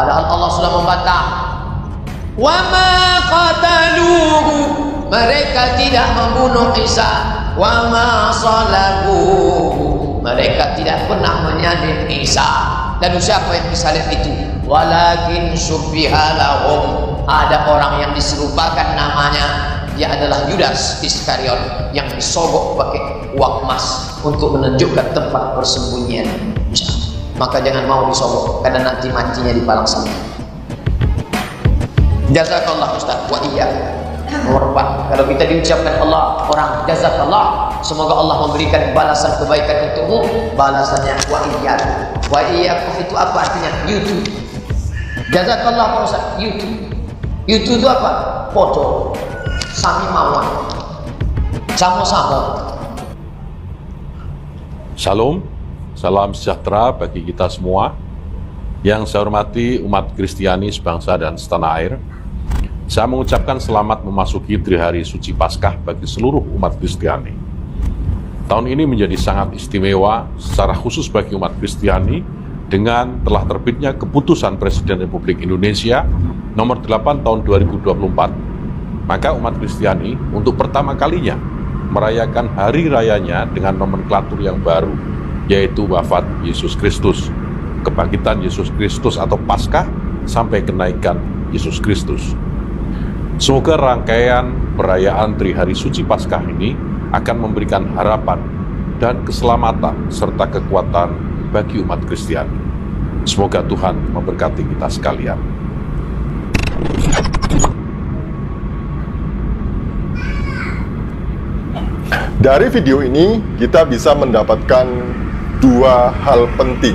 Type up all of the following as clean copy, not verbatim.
Padahal Allah sudah membantah. Wa ma qataluhu, mereka tidak membunuh Isa. Wa ma salabuhu, mereka tidak pernah menyalib Isa. Lalu siapa yang disalib itu? Walakin syubbiha lahum, ada orang yang diserupakan namanya, dia adalah Yudas Iskariot yang disogok pakai uang emas untuk menunjukkan tempat persembunyian Isa. Maka jangan mau disogok, karena nanti matinya di palang salib. Jazakallah Ustaz wa iyyakum. Nomor 4, kalau kita diucapkan Allah, orang jazakallah, semoga Allah memberikan balasan kebaikan untukmu. Balasannya wa iyyakum. Wa iyyakum itu apa artinya? YouTube. Jazakallah Pak Ustaz, YouTube. YouTube itu apa? Foto. Sami mawon. Sama-sama. Shalom, salam sejahtera bagi kita semua. Yang saya hormati umat Kristiani sebangsa dan setanah air. Saya mengucapkan selamat memasuki Trihari Suci Paskah bagi seluruh umat Kristiani. Tahun ini menjadi sangat istimewa secara khusus bagi umat Kristiani dengan telah terbitnya keputusan Presiden Republik Indonesia nomor 8 tahun 2024. Maka umat Kristiani untuk pertama kalinya merayakan hari rayanya dengan nomenklatur yang baru, yaitu wafat Yesus Kristus, kebangkitan Yesus Kristus atau Paskah, sampai kenaikan Yesus Kristus. Semoga rangkaian perayaan Trihari Suci Paskah ini akan memberikan harapan dan keselamatan serta kekuatan bagi umat Kristiani. Semoga Tuhan memberkati kita sekalian. Dari video ini kita bisa mendapatkan dua hal penting.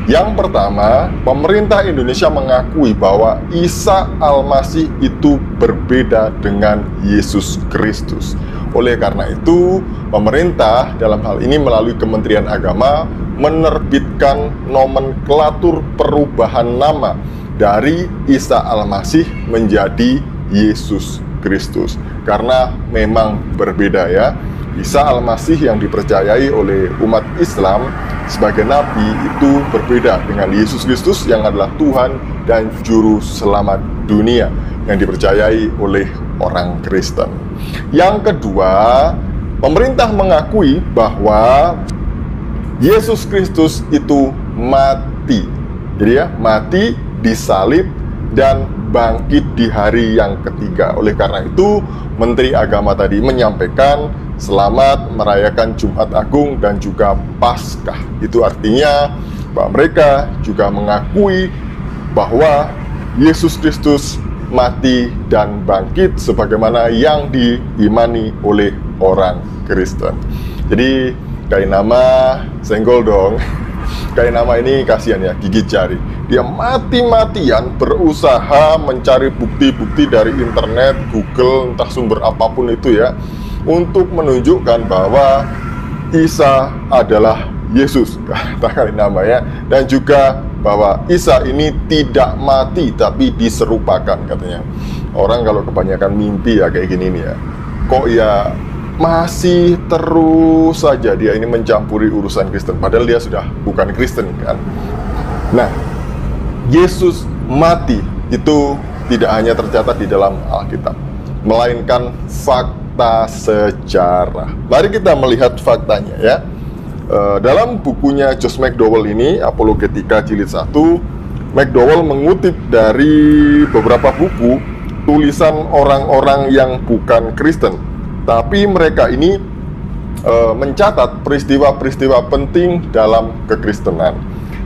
Yang pertama, pemerintah Indonesia mengakui bahwa Isa Al-Masih itu berbeda dengan Yesus Kristus. Oleh karena itu, pemerintah dalam hal ini melalui Kementerian Agama menerbitkan nomenklatur perubahan nama dari Isa Al-Masih menjadi Yesus Kristus. Karena memang berbeda ya. Isa Al-Masih yang dipercayai oleh umat Islam sebagai nabi itu berbeda dengan Yesus Kristus yang adalah Tuhan dan juru selamat dunia yang dipercayai oleh orang Kristen. Yang kedua, pemerintah mengakui bahwa Yesus Kristus itu mati. Jadi ya, mati, disalib dan bangkit di hari yang ketiga. Oleh karena itu, Menteri Agama tadi menyampaikan selamat merayakan Jumat Agung dan juga Paskah. Itu artinya bahwa mereka juga mengakui bahwa Yesus Kristus mati dan bangkit sebagaimana yang diimani oleh orang Kristen. Jadi kain nama senggol dong. Kain nama ini kasihan ya, gigit jari. Dia mati-matian berusaha mencari bukti-bukti dari internet, Google, entah sumber apapun itu ya, untuk menunjukkan bahwa Isa adalah Yesus, kata kali nama ya, dan juga bahwa Isa ini tidak mati tapi diserupakan katanya. Orang kalau kebanyakan mimpi ya kayak gini nih ya, kok ya masih terus saja dia ini mencampuri urusan Kristen, padahal dia sudah bukan Kristen kan. Nah, Yesus mati itu tidak hanya tercatat di dalam Alkitab, melainkan fakta sejarah. Mari kita melihat faktanya ya. Dalam bukunya Josh McDowell ini, Apologetika Jilid 1, McDowell mengutip dari beberapa buku tulisan orang-orang yang bukan Kristen, tapi mereka ini mencatat peristiwa-peristiwa penting dalam kekristenan.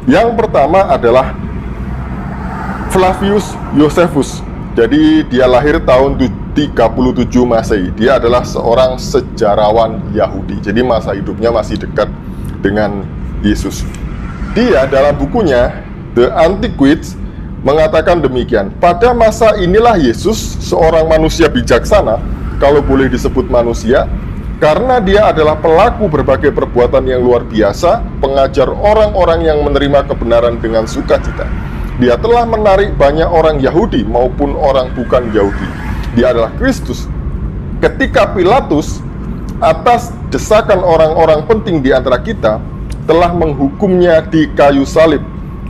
Yang pertama adalah Flavius Josephus. Jadi dia lahir tahun 37 Masehi. Dia adalah seorang sejarawan Yahudi. Jadi masa hidupnya masih dekat dengan Yesus. Dia dalam bukunya The Antiquities mengatakan demikian. Pada masa inilah Yesus, seorang manusia bijaksana, kalau boleh disebut manusia, karena dia adalah pelaku berbagai perbuatan yang luar biasa, pengajar orang-orang yang menerima kebenaran dengan sukacita. Dia telah menarik banyak orang Yahudi maupun orang bukan Yahudi. Dia adalah Kristus. Ketika Pilatus atas desakan orang-orang penting di antara kita telah menghukumnya di kayu salib,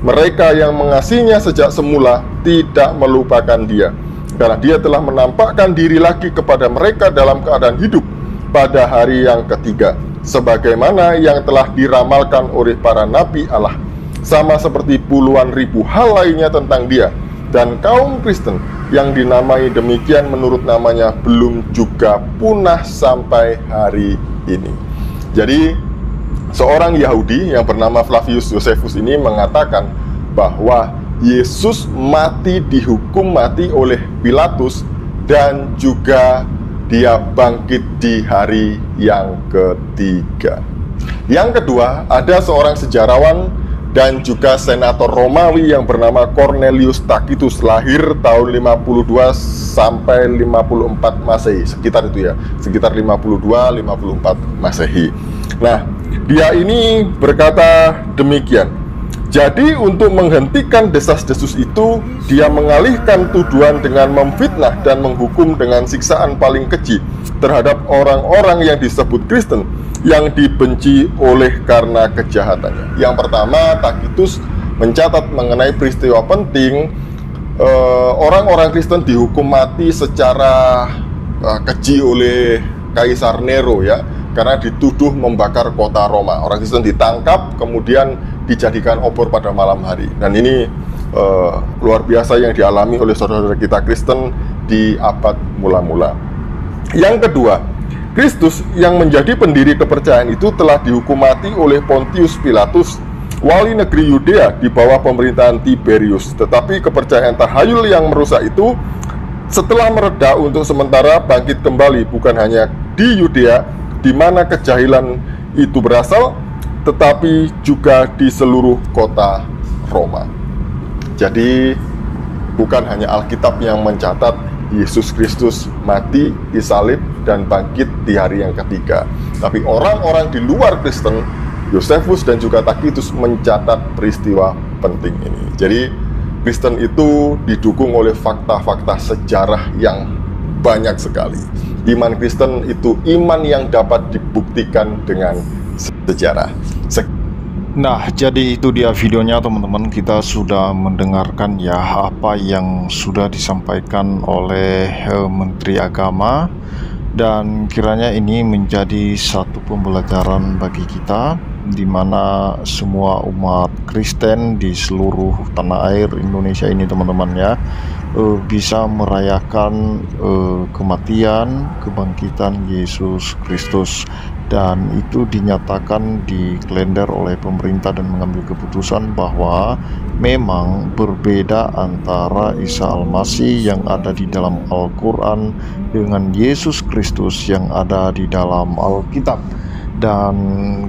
mereka yang mengasihinya sejak semula tidak melupakan dia, karena dia telah menampakkan diri lagi kepada mereka dalam keadaan hidup pada hari yang ketiga, sebagaimana yang telah diramalkan oleh para nabi Allah, sama seperti puluhan ribu hal lainnya tentang dia. Dan kaum Kristen yang dinamai demikian menurut namanya belum juga punah sampai hari ini. Jadi seorang Yahudi yang bernama Flavius Josephus ini mengatakan bahwa Yesus dihukum mati oleh Pilatus dan juga dia bangkit di hari yang ketiga. Yang kedua, ada seorang sejarawan dan juga senator Romawi yang bernama Cornelius Tacitus, lahir tahun 52 sampai 54 Masehi, sekitar itu ya, sekitar 52-54 Masehi. Nah, dia ini berkata demikian. Jadi untuk menghentikan desas-desus itu, dia mengalihkan tuduhan dengan memfitnah dan menghukum dengan siksaan paling keji terhadap orang-orang yang disebut Kristen yang dibenci oleh karena kejahatannya. Yang pertama, Tacitus mencatat mengenai peristiwa penting, orang-orang Kristen dihukum mati secara keji oleh Kaisar Nero ya, karena dituduh membakar kota Roma. Orang Kristen ditangkap kemudian dijadikan obor pada malam hari. Dan ini luar biasa yang dialami oleh saudara-saudara kita Kristen di abad mula-mula. Yang kedua, Kristus yang menjadi pendiri kepercayaan itu telah dihukum mati oleh Pontius Pilatus, wali negeri Yudea di bawah pemerintahan Tiberius. Tetapi kepercayaan tahayul yang merusak itu setelah mereda untuk sementara bangkit kembali, bukan hanya di Yudea di mana kejahilan itu berasal, tetapi juga di seluruh kota Roma. Jadi bukan hanya Alkitab yang mencatat Yesus Kristus mati, disalib, dan bangkit di hari yang ketiga, tapi orang-orang di luar Kristen, Josephus dan juga Tacitus mencatat peristiwa penting ini. Jadi Kristen itu didukung oleh fakta-fakta sejarah yang banyak sekali. Iman Kristen itu iman yang dapat dibuktikan dengan sejarah. Nah, jadi itu dia videonya teman-teman. Kita sudah mendengarkan ya apa yang sudah disampaikan oleh Menteri Agama, dan kiranya ini menjadi satu pembelajaran bagi kita, di mana semua umat Kristen di seluruh tanah air Indonesia ini teman-teman ya, bisa merayakan kematian, kebangkitan Yesus Kristus. Dan itu dinyatakan di kalender oleh pemerintah dan mengambil keputusan bahwa memang berbeda antara Isa Al-Masih yang ada di dalam Al-Quran dengan Yesus Kristus yang ada di dalam Alkitab. Dan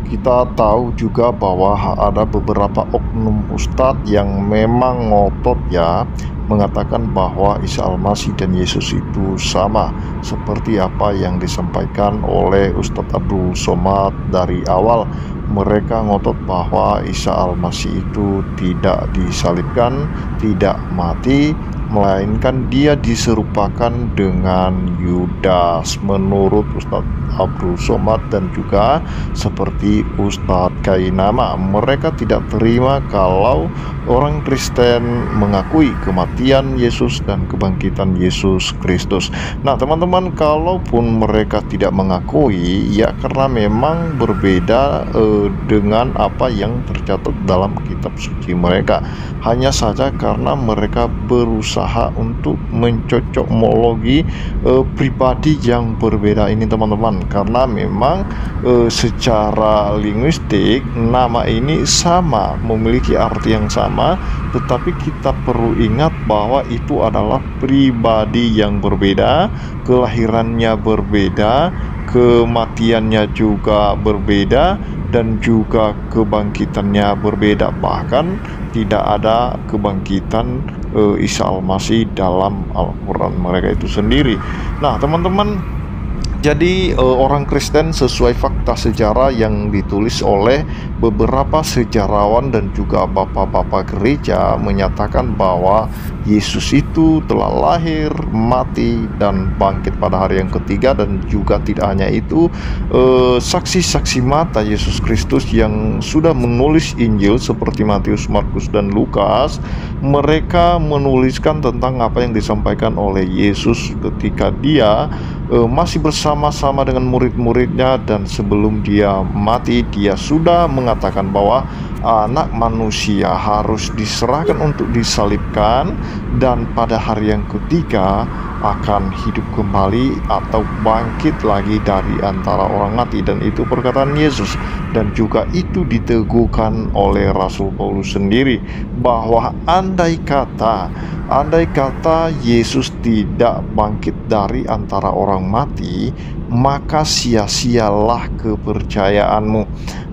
kita tahu juga bahwa ada beberapa oknum ustadz yang memang ngotot ya, mengatakan bahwa Isa Al-Masih dan Yesus itu sama, seperti apa yang disampaikan oleh Ustadz Abdul Somad dari awal. Mereka ngotot bahwa Isa Al-Masih itu tidak disalibkan, tidak mati, melainkan dia diserupakan dengan Yudas menurut Ustadz Abdul Somad dan juga seperti Ustadz Kainama. Mereka tidak terima kalau orang Kristen mengakui kematian Yesus dan kebangkitan Yesus Kristus. Nah teman-teman, kalaupun mereka tidak mengakui ya karena memang berbeda dengan apa yang tercatat dalam kitab suci mereka, hanya saja karena mereka berusaha untuk mencocokmologi pribadi yang berbeda ini teman-teman. Karena memang secara linguistik nama ini sama, memiliki arti yang sama, tetapi kita perlu ingat bahwa itu adalah pribadi yang berbeda, kelahirannya berbeda, kematiannya juga berbeda, dan juga kebangkitannya berbeda. Bahkan tidak ada kebangkitan Isa Al-Masih dalam Al-Quran mereka itu sendiri. Nah teman-teman, jadi orang Kristen sesuai fakta sejarah yang ditulis oleh beberapa sejarawan dan juga bapak-bapak gereja menyatakan bahwa Yesus itu telah lahir, mati, dan bangkit pada hari yang ketiga. Dan juga tidak hanya itu, saksi-saksi mata Yesus Kristus yang sudah menulis Injil seperti Matius, Markus, dan Lukas, mereka menuliskan tentang apa yang disampaikan oleh Yesus ketika dia masih bersama-sama dengan murid-muridnya, dan sebelum dia mati dia sudah mengatakan bahwa anak manusia harus diserahkan untuk disalibkan, dan pada hari yang ketiga akan hidup kembali atau bangkit lagi dari antara orang mati. Dan itu perkataan Yesus, dan juga itu diteguhkan oleh Rasul Paulus sendiri, bahwa andai kata Yesus tidak bangkit dari antara orang mati, maka sia-sialah kepercayaanmu.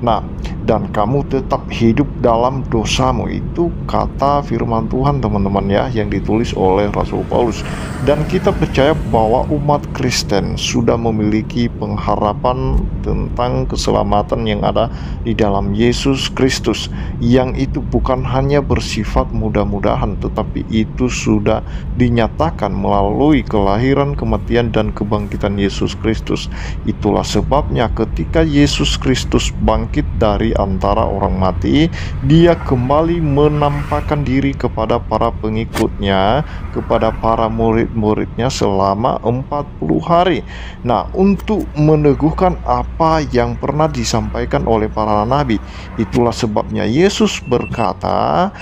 Nah, dan kamu tetap hidup dalam dosamu. Itu kata firman Tuhan, teman-teman ya, yang ditulis oleh Rasul Paulus. Dan kita percaya bahwa umat Kristen sudah memiliki pengharapan tentang keselamatan yang ada di dalam Yesus Kristus, yang itu bukan hanya bersifat mudah-mudahan, tetapi itu sudah dinyatakan melalui kelahiran, kematian, dan kebangkitan Yesus Kristus. Itulah sebabnya ketika Yesus Kristus bangkit dari antara orang mati, dia kembali menampakkan diri kepada para pengikutnya, kepada para murid-muridnya selama 40 hari. Nah, untuk meneguhkan apa yang pernah disampaikan oleh para nabi. Itulah sebabnya Yesus berkata,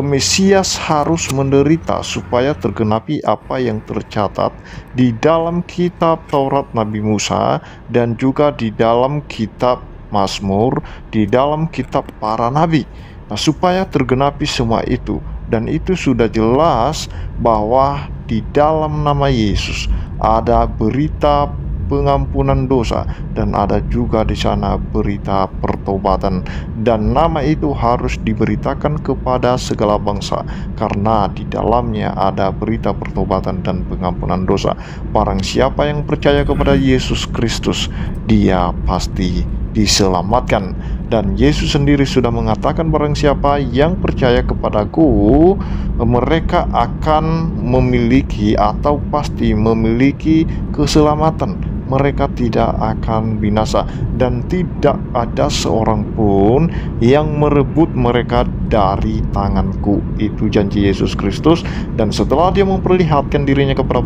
Mesias harus menderita supaya tergenapi apa yang tercatat di dalam kitab Taurat Nabi Musa, dan juga di dalam kitab Mazmur, di dalam kitab para nabi. Nah, supaya tergenapi semua itu, dan itu sudah jelas bahwa di dalam nama Yesus ada berita pengampunan dosa, dan ada juga di sana berita pertobatan, dan nama itu harus diberitakan kepada segala bangsa, karena di dalamnya ada berita pertobatan dan pengampunan dosa. Barang siapa yang percaya kepada Yesus Kristus, dia pasti diselamatkan. Dan Yesus sendiri sudah mengatakan, barang siapa yang percaya kepadaku, mereka akan memiliki atau pasti memiliki keselamatan. Mereka tidak akan binasa, dan tidak ada seorang pun yang merebut mereka dari tanganku. Itu janji Yesus Kristus. Dan setelah dia memperlihatkan dirinya kepada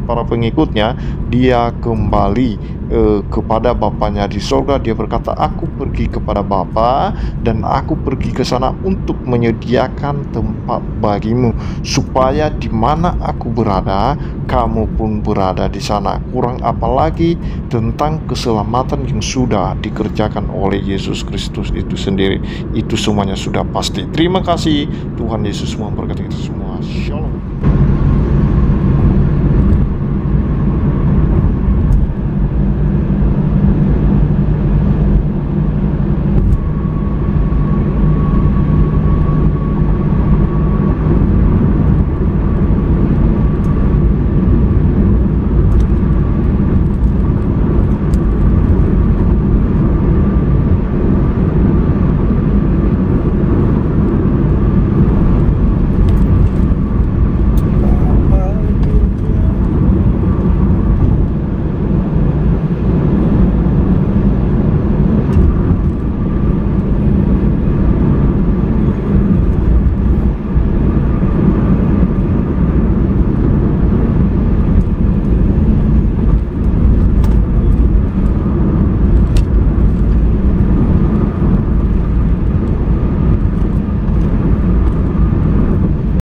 para pengikutnya, dia kembali kepada Bapanya di sorga. Dia berkata, aku pergi kepada Bapa, dan aku pergi ke sana untuk menyediakan tempat bagimu, supaya di mana aku berada, kamu pun berada di sana. Kurang apa lagi tentang keselamatan yang sudah dikerjakan oleh Yesus Kristus itu sendiri. Itu semuanya sudah pasti. Terima kasih. Tuhan Yesus memberkati kita semua. Shalom.